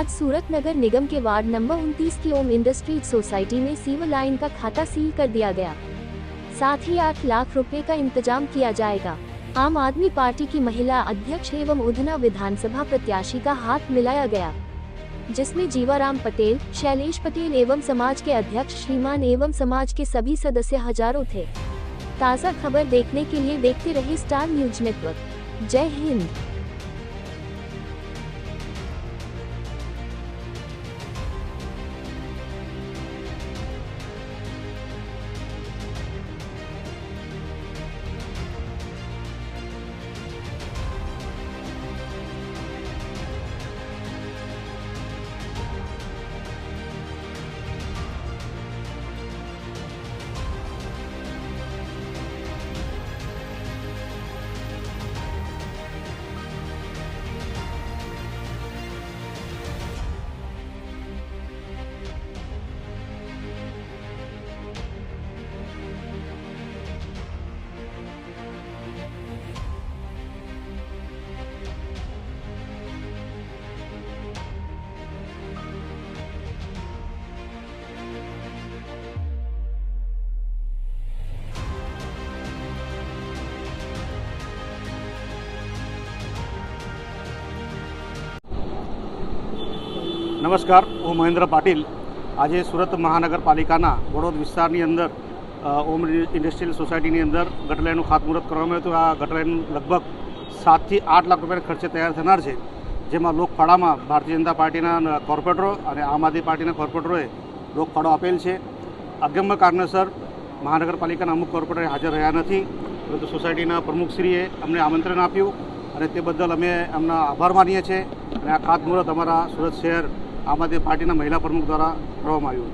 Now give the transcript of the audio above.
आज सूरत नगर निगम के ward number 29 की ओम इंडस्ट्रीज सोसाइटी में सीवर लाइन का खाता सील कर दिया गया। साथ ही 8 लाख रुपए का इंतजाम किया जाएगा। आम आदमी पार्टी की महिला अध्यक्ष एवं उधना विधानसभा प्रत्याशी का हाथ मिलाया गया, जिसमें जीवाराम पटेल, शैलेश पटेल एवं समाज के अध्यक्ष श्रीमान एवं समाज के सभी सदस्य हजारों थे। ताज़ा खबर देखने के लिए देखते रहिए स्टार न्यूज नेटवर्क। जय हिंद। नमस्कार, હું મહેન્દ્ર પાટીલ। આજે સુરત મહાનગરપાલિકાના વડોદ વિસ્તારની અંદર ઓમ ઇન્ડસ્ટ્રીયલ સોસાયટીની અંદર ગટર લાઇનનું ખાતમુહૂર્ત કરવામાં આવ્યું હતું। આ ગટર લાઇન લગભગ 7 થી 8 લાખ રૂપિયાના ખર્ચે તૈયાર થનાર છે, જેમાં લોકફાળામાં ભારતીય જનતા પાર્ટીના કોર્પોરેટરો અને આમ આદમી પાર્ટીના કોર્પોરેટરોએ લોકફાળો આપેલ છે। અગમ્ય કારણસર મહાનગરપાલિકાના અમુક કોર્પોરેટર હાજર રહ્યા નથી, પરંતુ સોસાયટીના પ્રમુખશ્રીએ અમને આમંત્રણ આપ્યું અને તે બદલ અમે એમના આભાર માનીએ છીએ। અને આ ખાતમુહૂર્ત અમારા સુરત શહેર આમ આદમી પાર્ટીના મહિલા પ્રમુખ દ્વારા કરવામાં આવ્યું।